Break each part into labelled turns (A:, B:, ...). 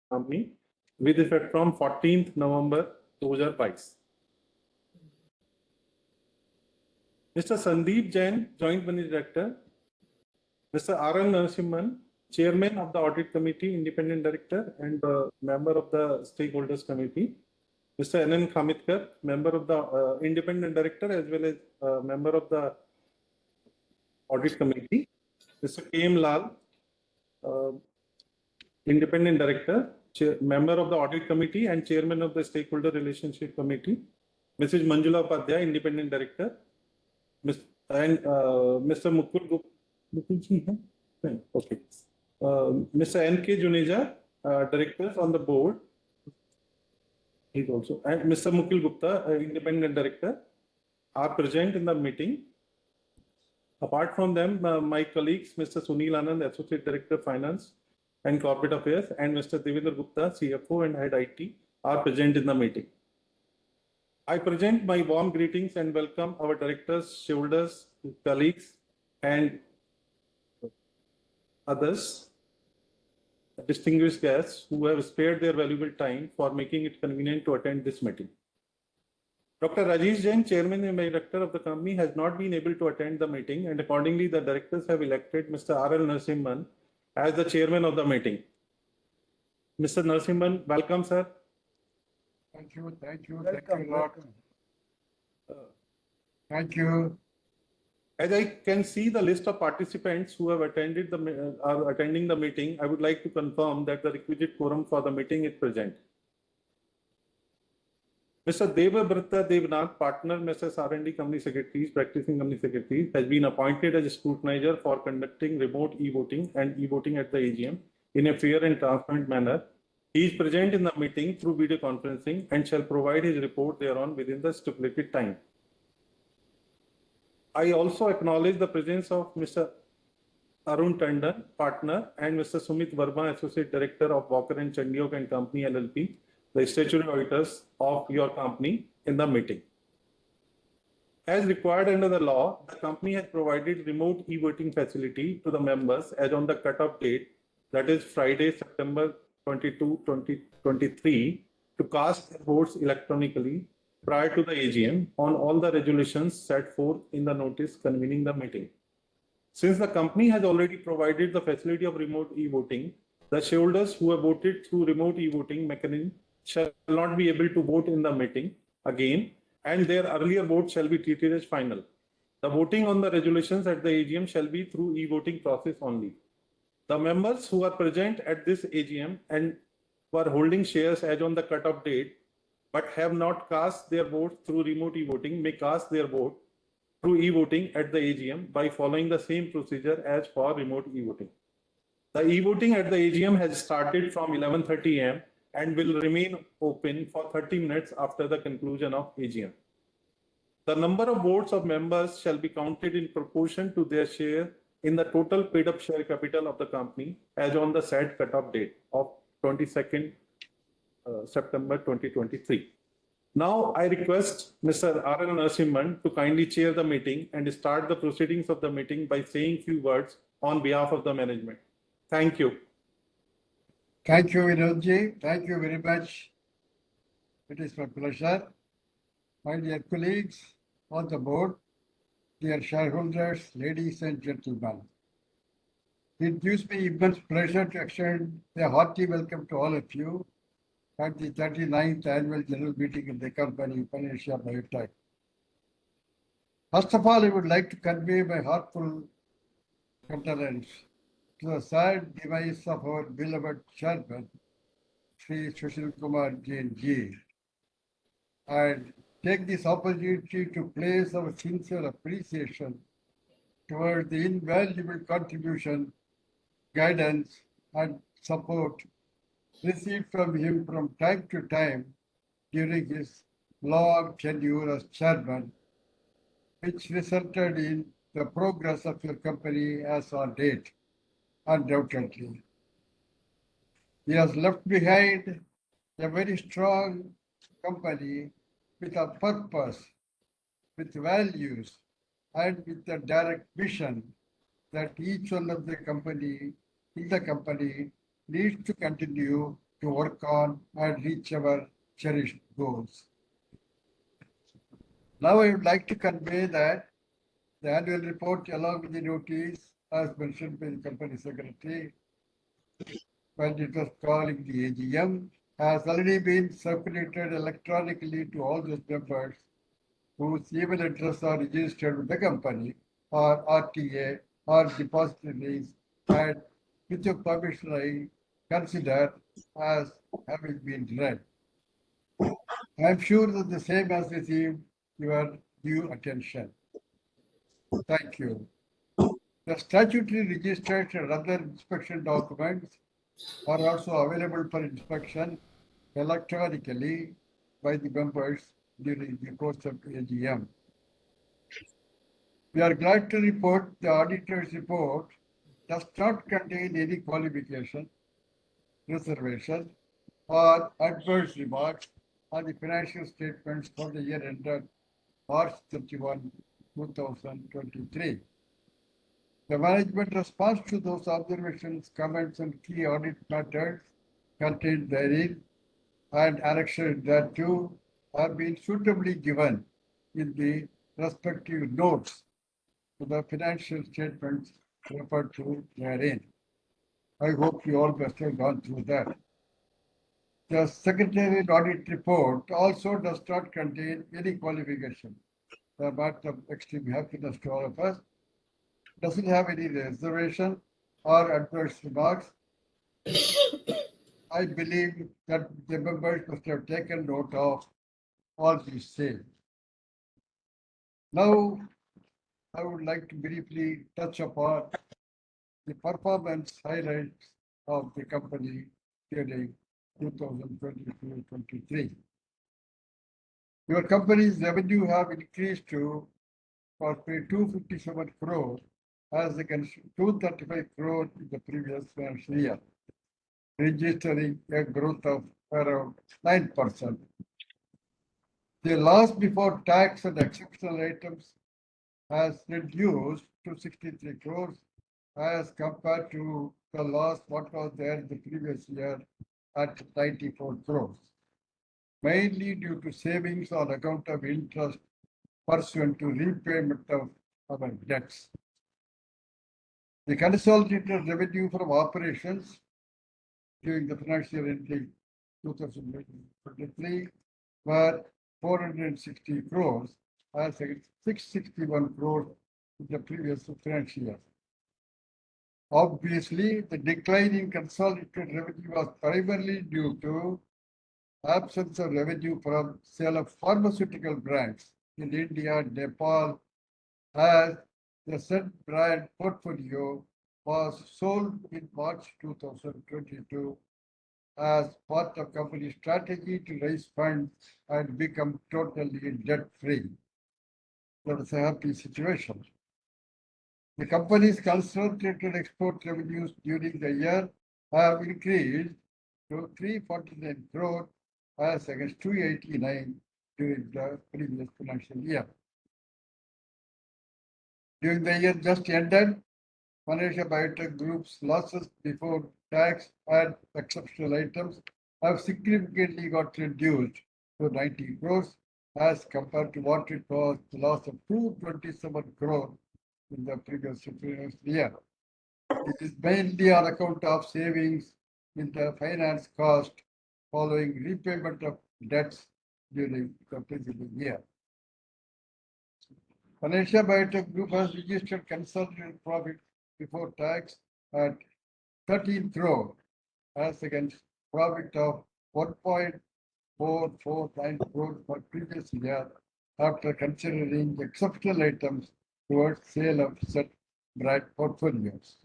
A: company with effect from 14th November 2022. Mr. Sandeep Jain, Joint Managing Director. Mr. R.L. Narasimhan, Chairman of the Audit Committee, Independent Director and member of the Stakeholders Committee. Mr. N.N. Khamitkar, member of the Independent Director as well as member of the Audit Committee. Mr. K.M. Lal, Independent Director, member of the Audit Committee and Chairman of the Stakeholder Relationship Committee. Mrs. Manjula Upadhyay, Independent Director. And Mr. Mukul Gupta. Okay. Mr. N.K. Juneja, Directors on the board. He's also, and Mr. Mukul Gupta, Independent Director, are present in the meeting. Apart from them, my colleagues, Mr. Sunil Anand, Associate Director, Finance and Corporate Affairs, and Mr. Devendra Gupta, CFO and Head IT, are present in the meeting. I present my warm greetings and welcome our directors, shareholders, colleagues, and others, distinguished guests who have spared their valuable time for making it convenient to attend this meeting. Dr. Rajesh Jain, Chairman and Director of the company, has not been able to attend the meeting, and accordingly, the directors have elected Mr. R.L. Narasimhan as the Chairman of the meeting. Mr. Narasimhan, welcome, sir.
B: Thank you a lot. Thank you.
A: As I can see the list of participants who have attended are attending the meeting, I would like to confirm that the requisite quorum for the meeting is present. Mr. Devabrata Devnath, partner, Mrs. R&D Company Secretaries, practicing Company Secretaries, has been appointed as a scrutinizer for conducting remote e-voting and e-voting at the AGM in a fair and transparent manner. He is present in the meeting through video conferencing and shall provide his report thereon within the stipulated time. I also acknowledge the presence of Mr. Arun Tandon, partner, and Mr. Sumit Verma, Associate Director of Walker and Chandiok and Company LLP, the statutory auditors of your company, in the meeting. As required under the law, the company has provided remote e-voting facility to the members as on the cutoff date, that is Friday, September 22, 2023, to cast their votes electronically prior to the AGM on all the resolutions set forth in the notice convening the meeting. Since the company has already provided the facility of remote e-voting, the shareholders who have voted through remote e-voting mechanism shall not be able to vote in the meeting again, and their earlier vote shall be treated as final. The voting on the resolutions at the AGM shall be through e-voting process only. The members who are present at this AGM and were holding shares as on the cutoff date but have not cast their votes through remote e-voting may cast their vote through e-voting at the AGM by following the same procedure as for remote e-voting. The e-voting at the AGM has started from 11:30 a.m. and will remain open for 30 minutes after the conclusion of AGM. The number of votes of members shall be counted in proportion to their share in the total paid up share capital of the company as on the said cutoff date of 22nd September 2023. Now I request Mr. R.L. Narasimhan to kindly chair the meeting and start the proceedings of the meeting by saying few words on behalf of the management. Thank you.
B: Thank you, Vinodji. Thank you very much. It is my pleasure. My dear colleagues on the board, dear shareholders, ladies and gentlemen. It gives me immense pleasure to extend a hearty welcome to all of you at the 39th Annual General Meeting in the company, Panisha Biotech. First of all, I would like to convey my heartfelt condolence to the sad demise of our beloved chairman, Sri Sushil Kumar Jain ji, and take this opportunity to place our sincere appreciation toward the invaluable contribution, guidance, and support received from him from time to time during his long tenure as chairman, which resulted in the progress of your company as on date, undoubtedly. He has left behind a very strong company with a purpose, with values, and with a direct vision that each one of the company needs to continue to work on and reach our cherished goals. Now I would like to convey that the annual report along with the notice, as mentioned by the company secretary, when it was calling the AGM, has already been circulated electronically to all those members whose email address are registered with the company or RTA or depositories, and with your permission I consider as having been read. I am sure that the same has received your due attention. Thank you. The statutory registered and other inspection documents are also available for inspection electronically by the members during the course of AGM. We are glad to report the auditor's report does not contain any qualification, reservation, or adverse remarks on the financial statements for the year ended March 31, 2023. The management response to those observations, comments, and key audit matters contained therein and annexed thereto have been suitably given in the respective notes to the financial statements referred to therein. I hope you all must have gone through that. The Secretariat audit report also does not contain any qualification. The matter of extreme happiness to all of us. Doesn't have any reservation or adverse remarks. I believe that the members must have taken note of all these things. Now, I would like to briefly touch upon the performance highlights of the company during 2022-23. Your company's revenue have increased to 257 crore as against 235 crore in the previous financial year, registering a growth of around 9%. The loss before tax and exceptional items has reduced to 63 crores as compared to the loss what was there in the previous year at 94 crores, mainly due to savings on account of interest pursuant to repayment of our debts. The consolidated revenue from operations during the financial year ending 2023 were 460 crores as against 661 crores in the previous financial year. Obviously, the decline in consolidated revenue was primarily due to absence of revenue from sale of pharmaceutical brands in India and Nepal, as the said brand portfolio was sold in March 2022 as part of company strategy to raise funds and become totally debt-free. That is a happy situation. The company's consolidated export revenues during the year have increased to 349 crore as against 289 during the previous financial year. During the year just ended, Malaysia Biotech Group's losses before tax and exceptional items have significantly got reduced to 90 crores as compared to what it was the loss of 227 crore in the previous financial year. It is mainly on account of savings in the finance cost following repayment of debts during the preceding year. Malaysia Biotech Group has registered consolidated profit before tax at 13 crore as against profit of 1.449 crore for previous year after considering exceptional items towards sale of such brand portfolios.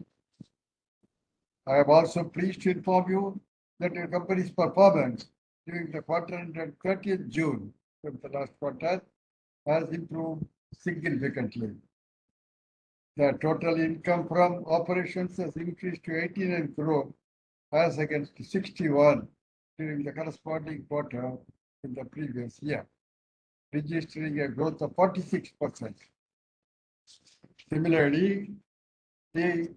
B: I am also pleased to inform you that your company's performance during the quarter ended 30th June from the last quarter has improved significantly. The total income from operations has increased to 89 crore as against 61 during the corresponding quarter in the previous year, registering a growth of 46%. Similarly, the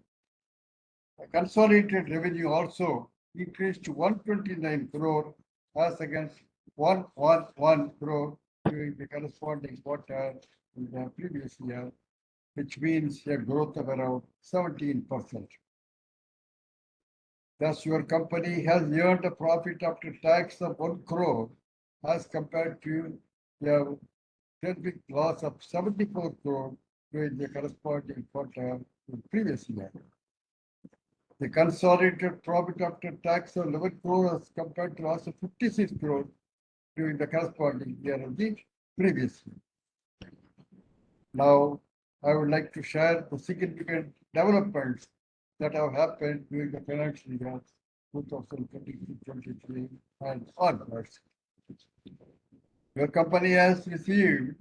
B: consolidated revenue also increased to 129 crore as against 111 crore during the corresponding quarter in the previous year, which means a growth of around 17%. Thus, your company has earned a profit after tax of 1 crore as compared to a terrific loss of 74 crore during the corresponding quarter in the previous year. The consolidated profit after tax of 11 crore as compared to loss of 56 crore during the corresponding year of the previous year. Now, I would like to share the significant developments that have happened during the financial year 2022-23 and onwards. Your company has received,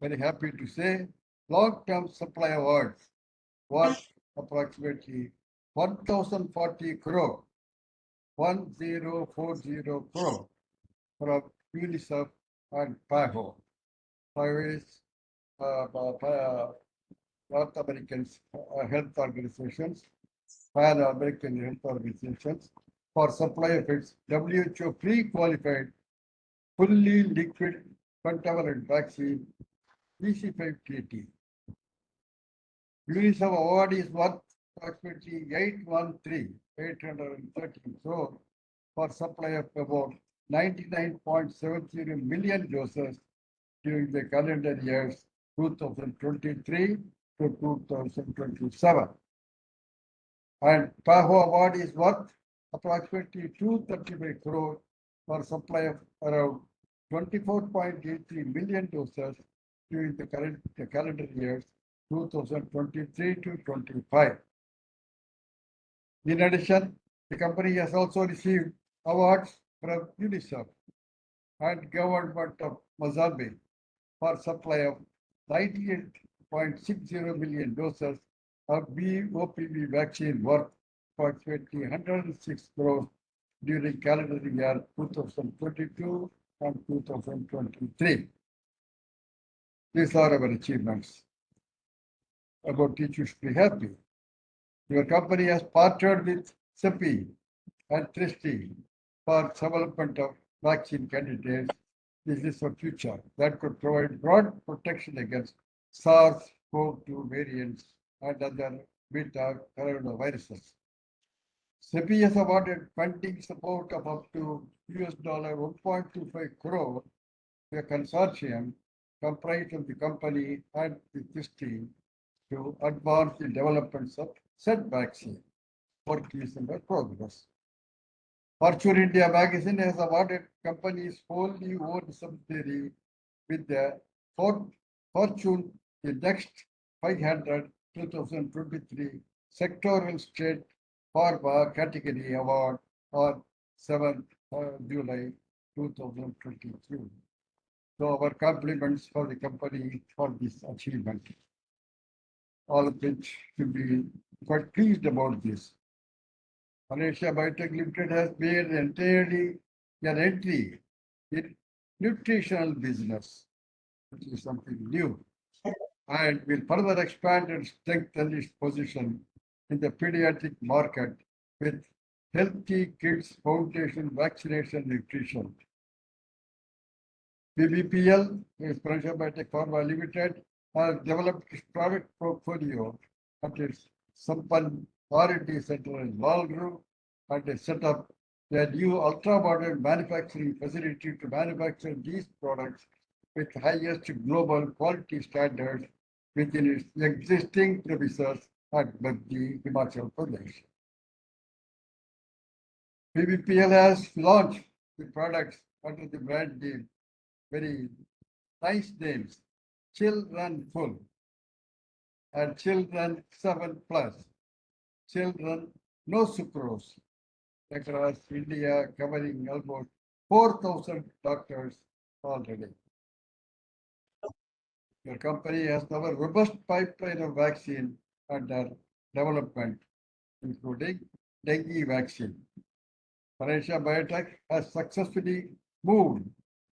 B: very happy to say, long-term supply awards worth approximately 1,040 crore, 1040 crore from UNICEF and PAHO, various North American health organizations, Pan-American health organizations, for supply of its WHO pre-qualified, fully liquid pentavalent vaccine, PC5TT. UNICEF award is worth approximately 813 crore for supply of about 99.70 million doses during the calendar years 2023 to 2027. And PAHO award is worth approximately 235 crore for supply of around 24.83 million doses during the current calendar years 2023 to 25. In addition, the company has also received awards from UNICEF and government of Mozambique for supply of 98.60 million doses of BOPV vaccine worth approximately 106 crores during calendar year 2022 and 2023. These are our achievements, about which you should be happy. Your company has partnered with CEPI and TRISTI for development of vaccine candidates. This is for future that could provide broad protection against SARS-CoV-2 variants and other beta coronaviruses. CEPI has awarded funding support of up to $1.25 crore to a consortium comprised of the company and the TRISTI to advance the developments of said vaccine. Work is in progress. Fortune India magazine has awarded company's wholly owned subsidiary with the Fortune the Next 500 2023 Sectoral State Pharma Category Award on 7th July 2023. So our compliments for the company for this achievement. All of which should be quite pleased about this. Malaysia Biotech Limited has made entirely an entry in nutritional business, which is something new, and will further expand and strengthen its position in the pediatric market with Healthy Kids Foundation Vaccination Nutrition. PBL, Malaysia Biotech Pharma Limited, has developed its product portfolio at its Sampan R&D Center in Lalguru and has set up a new ultra-modern manufacturing facility to manufacture these products with highest global quality standards within its existing premises at Bagdi, Himachal Pradesh. PBPL has launched the products under the brand name, very nice names, Children Full and Children 7 Plus, Children No Sucrose, across India, covering almost 4,000 doctors already. Your company has now a robust pipeline of vaccine under development, including dengue vaccine. Malaysia Biotech has successfully moved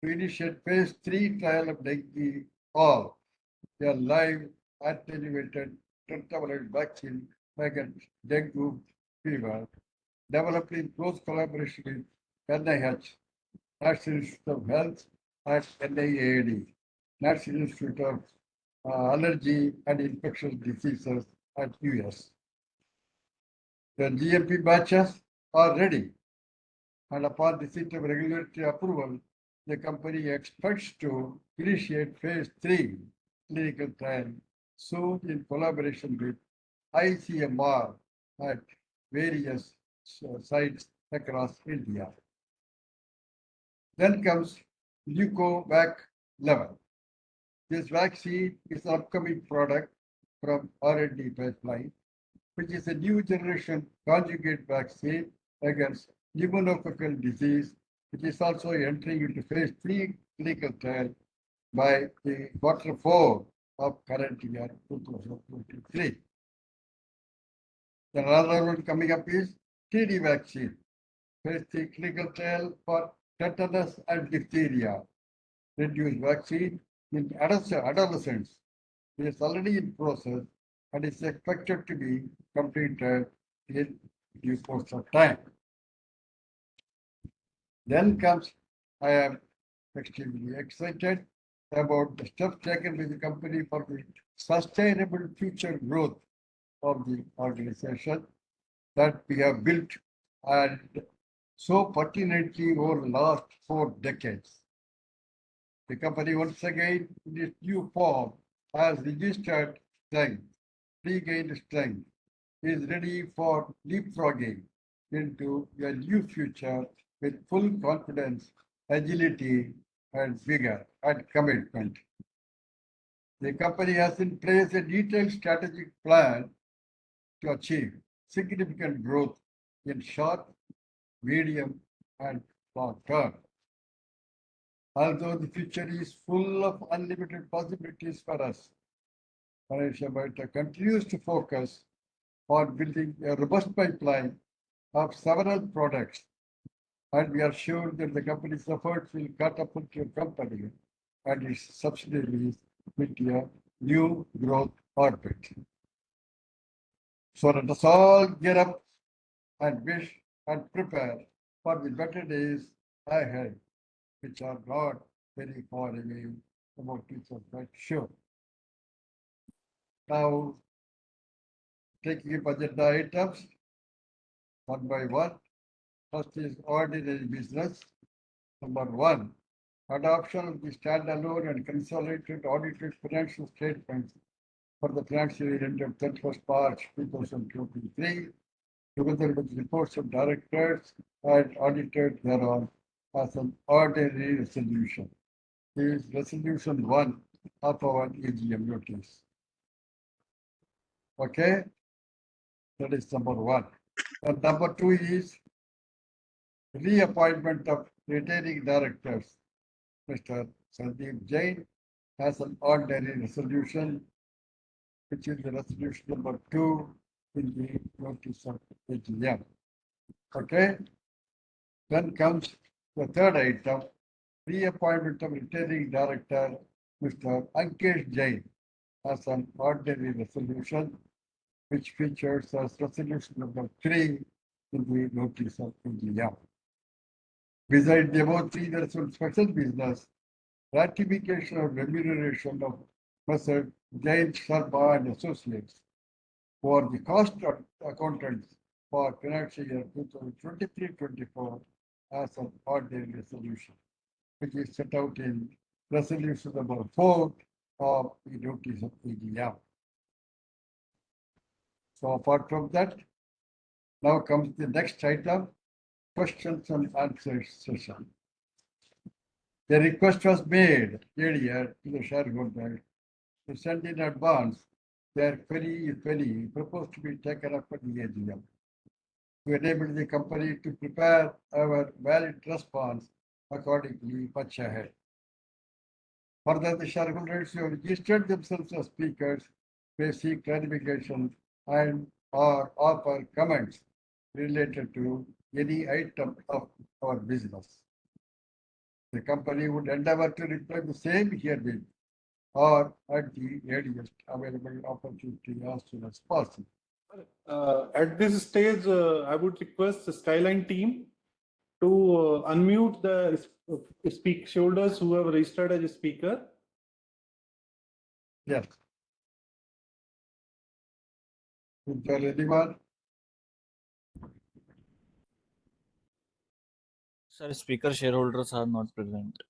B: to initiate phase 3 trial of dengue all, a live attenuated tetravalent vaccine against dengue fever developed in close collaboration with NIH, National Institute of Health, and NIAID, National Institute of Allergy and Infectious Diseases at US. The GMP batches are ready, and upon receipt of regulatory approval, the company expects to initiate phase 3 clinical trial soon in collaboration with AGMof at various sites across India. Then comes Leukovac 11. This vaccine is an upcoming product from R&D pipeline, which is a new generation conjugate vaccine against pneumococcal disease, which is also entering into phase 3 clinical trial by the Q4 of current year 2023. The another one coming up is TD vaccine, phase 3 clinical trial for tetanus and diphtheria. Reduced vaccine in adolescents is already in process and is expected to be completed in due course of time. Then comes, I am extremely excited about the steps taken by the company for the sustainable future growth of the organization that we have built and so pertinently over the last 4 decades. The company once again in its new form has registered strength, regained strength, is ready for leapfrogging into a new future with full confidence, agility, and vigor and commitment. The company has in place a detailed strategic plan to achieve significant growth in short, medium, and long term. Although the future is full of unlimited possibilities for us, Financial Biotek continues to focus on building a robust pipeline of several products, and we are sure that the company's efforts will catapult your company and its subsidiaries into a new growth orbit. So let us all get up and wish and prepare for the better days ahead, which are not very far away, about which I'm quite sure. Now, taking up agenda items one by one. First is ordinary business. Number 1, adoption of the standalone and consolidated audited financial statements for the financial year ended 31st March 2023, together with reports of directors and auditors thereon as an ordinary resolution. This is resolution 1 of our AGM notice. Okay, that is number 1. And number 2 is reappointment of retiring directors. Mr. Sandeep Jain has an ordinary resolution, which is the resolution number 2 in the notice of AGM. Okay. Then comes the third item, reappointment of retiring director, Mr. Ankesh Jain, as an ordinary resolution, which features as resolution number 3 in the notice of AGM. Besides the above 3, there is some special business, ratification of remuneration of Mr. Jain Sharma and Associates for the cost of accountants for financial year 2023-24 as an ordinary resolution, which is set out in resolution number 4 of the notice of AGM. So apart from that, now comes the next item, questions and answers session. The request was made earlier to the shareholders to send in advance their query, if any, proposed to be taken up at the AGM to enable the company to prepare our valid response accordingly much ahead. Further, the shareholders who have registered themselves as speakers may seek clarification and or offer comments related to any item of our business. The company would endeavor to reply the same herewith or at the earliest available opportunity as soon as possible.
A: At this stage, I would request the Skyline team to unmute the shoulders who have registered as a speaker.
B: Yes. Mr. Rediwar,
C: Sir, speaker shareholders are not present.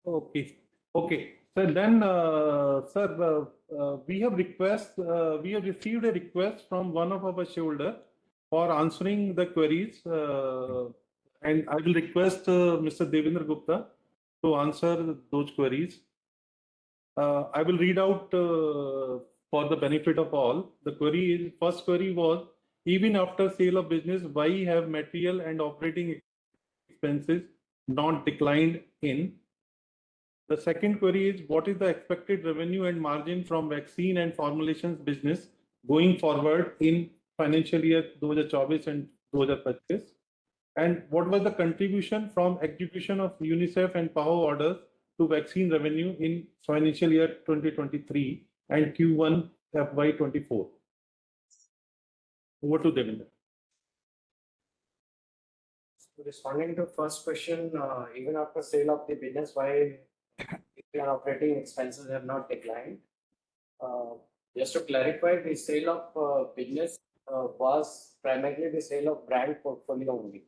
A: Okay. Okay. So then, sir, we have received a request from one of our shareholder for answering the queries, and I will request Mr. Devendra Gupta to answer those queries. I will read out for the benefit of all. The first query was, even after sale of business, why have material and operating expenses not declined in? The second query is, what is the expected revenue and margin from vaccine and formulations business going forward in financial year 2024 and 2025? And what was the contribution from execution of UNICEF and PAHO orders to vaccine revenue in financial year 2023 and Q1 FY24? Over to Devendra.
D: Responding to first question, even after sale of the business, why your operating expenses have not declined? Just to clarify, the sale of business was primarily the sale of brand portfolio only.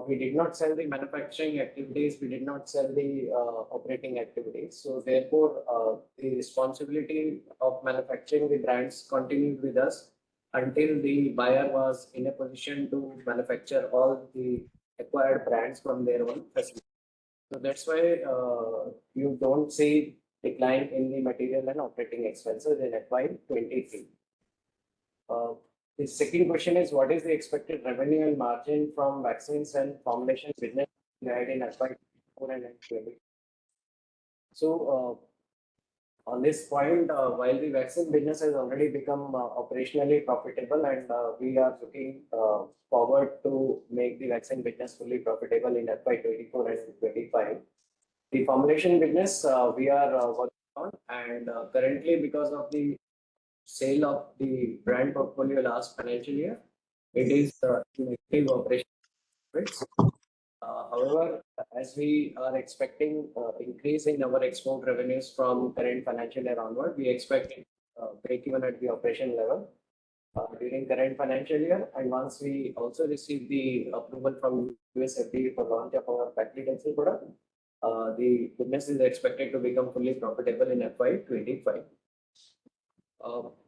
D: We did not sell the manufacturing activities. We did not sell the operating activities. So therefore, the responsibility of manufacturing the brands continued with us until the buyer was in a position to manufacture all the acquired brands from their own facility. So that's why you don't see decline in the material and operating expenses in FY23. The second question is, what is the expected revenue and margin from vaccines and formulation business in FY24 and FY20? So on this point, while the vaccine business has already become operationally profitable, and we are looking forward to make the vaccine business fully profitable in FY24 and 25. The formulation business we are working on, and currently, because of the sale of the brand portfolio last financial year, it is in active operation. However, as we are expecting increase in our export revenues from current financial year onward, we expect break even at the operation level during current financial year. And once we also receive the approval from US FDA for launch of our paclitaxel product, the business is expected to become fully profitable in FY25.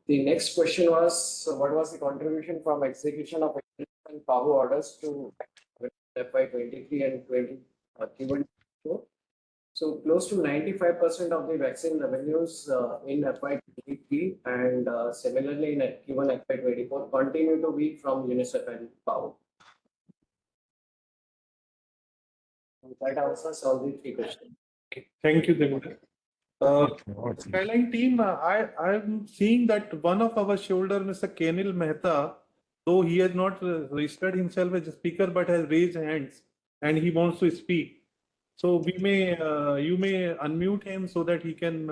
D: The next question was, what was the contribution from execution of PAHO orders to FY23 and 2021? So close to 95% of the vaccine revenues in FY23 and similarly in Q1 FY24 continue to be from UNICEF and PAHO. That answers all the three questions.
A: Okay. Thank you, Devendra. Skyline team, I'm seeing that one of our shareholder, Mr. Kenil Mehta, though he has not registered himself as a speaker but has raised hands and he wants to speak. So you may unmute him so that he can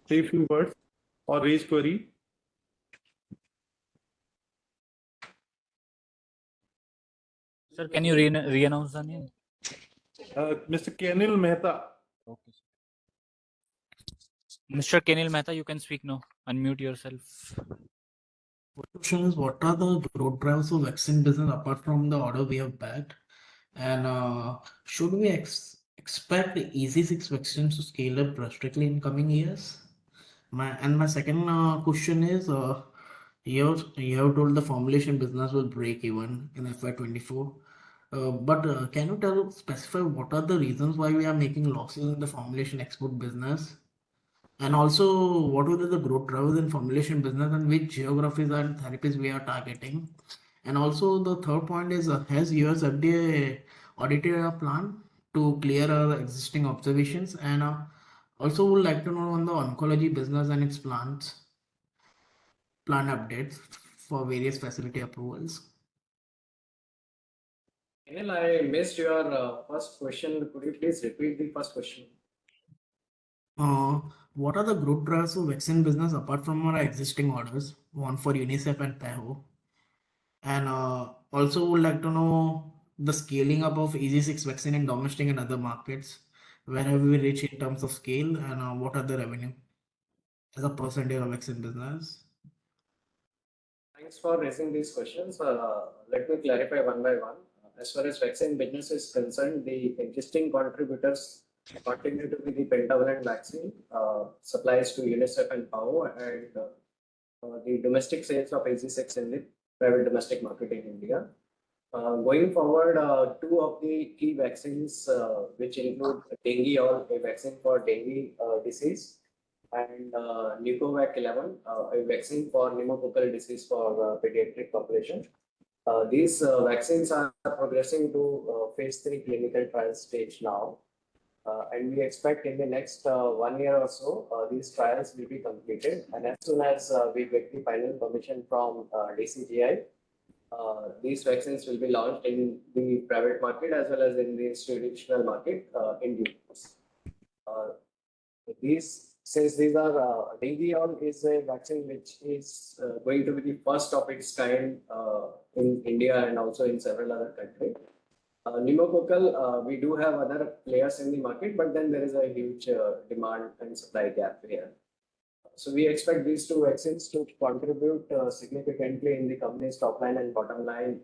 A: say a few words or raise query.
C: Sir, can you re-announce the name?
A: Mr. Kenil Mehta.
C: Okay. Mr. Kenil Mehta, you can speak now. Unmute yourself.
E: The question is, what are the growth drivers of vaccine business apart from the order we have bagged? And should we expect the EZ6 vaccines to scale up drastically in coming years? My second question is, you have told the formulation business will break even in FY24. But can you specify what are the reasons why we are making losses in the formulation export business? And also, what will be the growth drivers in formulation business and which geographies and therapies we are targeting? And also, the third point is, has US FDA audited our plan to clear our existing observations? And also, would like to know on the oncology business and its plan updates for various facility approvals.
D: Kenil, I missed your first question. Could you please repeat the first question?
E: What are the growth drivers of vaccine business apart from our existing orders, one for UNICEF and PAHO? And also would like to know the scaling up of EG6 vaccine in domestic and other markets. Where have we reached in terms of scale, and what are the revenue as a percentage of vaccine business?
D: Thanks for raising these questions. Let me clarify one by one. As far as vaccine business is concerned, the existing contributors continue to be the pentavalent vaccine supplies to UNICEF and PAHO, and the domestic sales of AG6 in the private domestic market in India. Going forward, two of the key vaccines, which include dengue, a vaccine for dengue disease, and Nucovac 11, a vaccine for pneumococcal disease for pediatric population. These vaccines are progressing to phase 3 clinical trial stage now. And we expect in the next 1 year or so, these trials will be completed. And as soon as we get the final permission from DCGI, these vaccines will be launched in the private market as well as in the institutional market in due course. Since these are dengue is a vaccine which is going to be the first of its kind in India and also in several other countries. Pneumococcal, we do have other players in the market, but then there is a huge demand and supply gap here. So we expect these two vaccines to contribute significantly in the company's top line and bottom line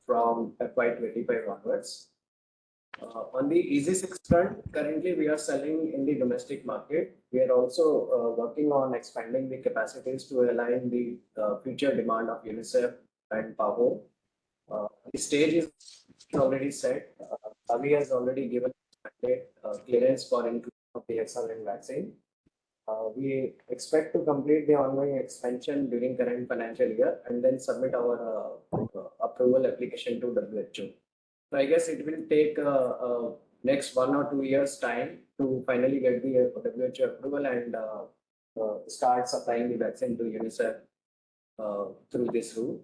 D: from FY25 onwards. On the EG6 front, currently we are selling in the domestic market. We are also working on expanding the capacities to align the future demand of UNICEF and PAHO. The stage is already set. Avi has already given clearance for inclusion of the hexavalent vaccine. We expect to complete the ongoing expansion during current financial year and then submit our approval application to WHO. So I guess it will take next 1 or 2 years time to finally get the WHO approval and start supplying the vaccine to UNICEF through this route.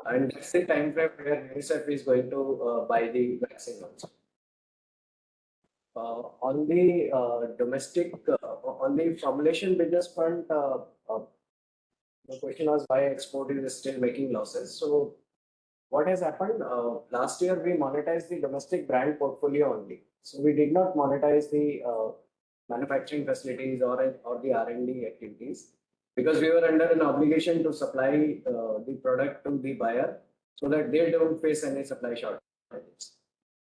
D: And that's the time frame where UNICEF is going to buy the vaccine also. On the domestic, on the formulation business front, the question was why export is still making losses. So what has happened? Last year we monetized the domestic brand portfolio only. So we did not monetize the manufacturing facilities or the R&D activities because we were under an obligation to supply the product to the buyer so that they don't face any supply shortages.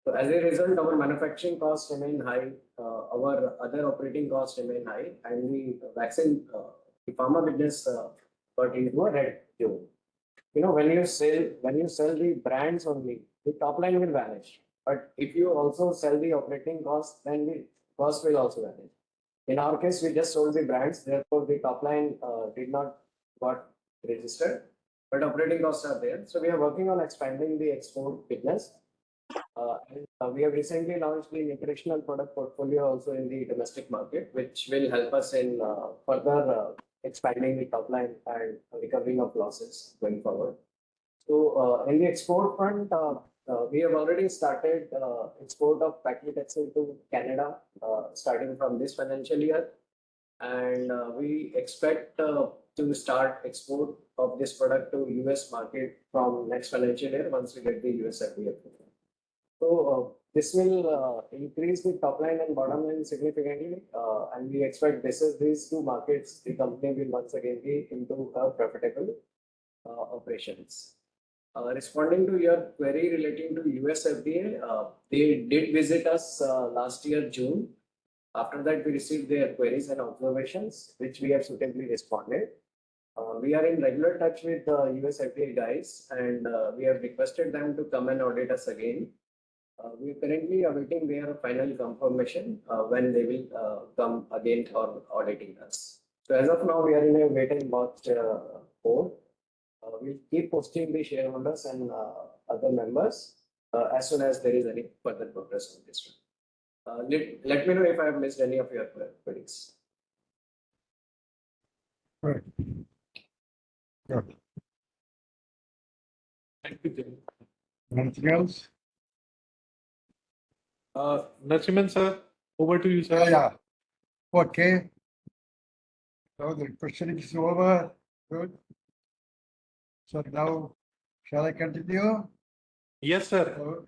D: So as a result, our manufacturing costs remain high, our other operating costs remain high, and the vaccine, the pharma business got into a red zone. You know, when you sell the brands only, the top line will vanish. But if you also sell the operating costs, then the cost will also vanish. In our case, we just sold the brands, therefore the top line did not got registered, but operating costs are there. So we are working on expanding the export business. And we have recently launched the nutritional product portfolio also in the domestic market, which will help us in further expanding the top line and recovering of losses going forward. So in the export front, we have already started export of paclitaxel to Canada starting from this financial year. And we expect to start export of this product to US market from next financial year once we get the US FDA approval. So this will increase the top line and bottom line significantly, and we expect these two markets, the company will once again be into profitable operations. Responding to your query relating to US FDA, they did visit us last year, June. After that, we received their queries and observations, which we have suitably responded. We are in regular touch with the US FDA guys, and we have requested them to come and audit us again. We are currently awaiting their final confirmation when they will come again for auditing us. So as of now, we are in a wait and watch mode. We'll keep posting the shareholders and other members as soon as there is any further progress on this one. Let me know if I have missed any of your queries.
B: Right. Good.
A: Thank you, Jim.
B: Anything else?
A: Narasimhan sir, over to you, sir.
B: Yeah. Okay. Now the questioning is over. Good. So now, shall I continue?
A: Yes, sir.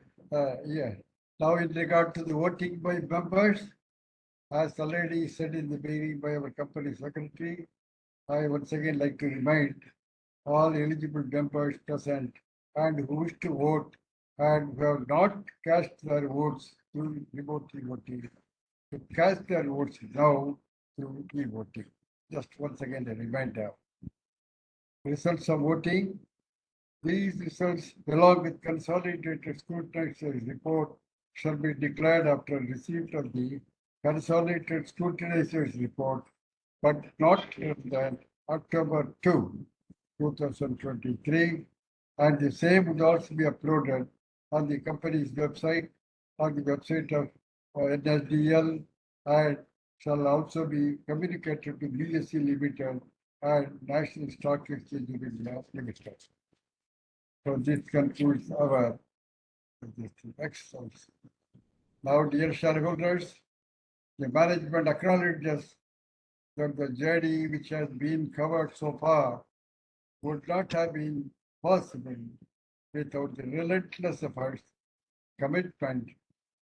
B: Yeah. Now in regard to the voting by members, as already said in the beginning by our company secretary, I once again like to remind all eligible members present and who wish to vote and who have not cast their votes through remotely voting to cast their votes now through e-voting. Just once again a reminder. Results of voting. These results, along with consolidated scrutinizer's report, shall be declared after receipt of the consolidated scrutinizer's report, but not later than October 2, 2023, and the same would also be uploaded on the company's website, on the website of NSDL, and shall also be communicated to BSE Limited and National Stock Exchange of India Limited. So this concludes our exercise. Now, dear shareholders, the management acknowledges that the journey which has been covered so far would not have been possible without the relentless efforts, commitment,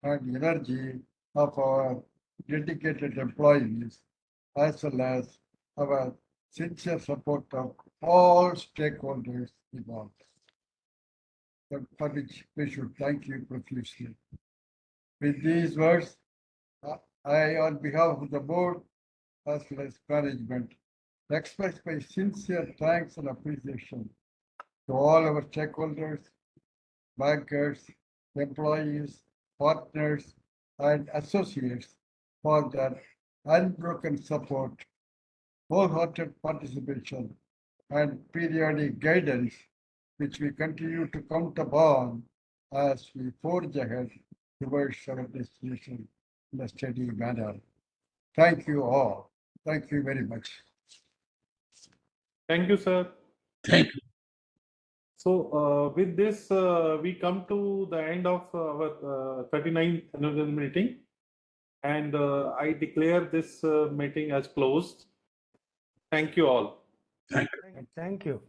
B: and energy of our dedicated employees, as well as our sincere support of all stakeholders involved, for which we should thank you profusely. With these words, I, on behalf of the board, as well as management, express my sincere thanks and appreciation to all our stakeholders, bankers, employees, partners, and associates for their unbroken support, wholehearted participation, and periodic guidance, which we continue to count upon as we forge ahead towards our destination in a steady manner. Thank you all. Thank you very much.
A: Thank you, sir.
E: Thank you.
A: So with this, we come to the end of our 39th annual meeting, and I declare this meeting as closed. Thank you all.
B: Thank you.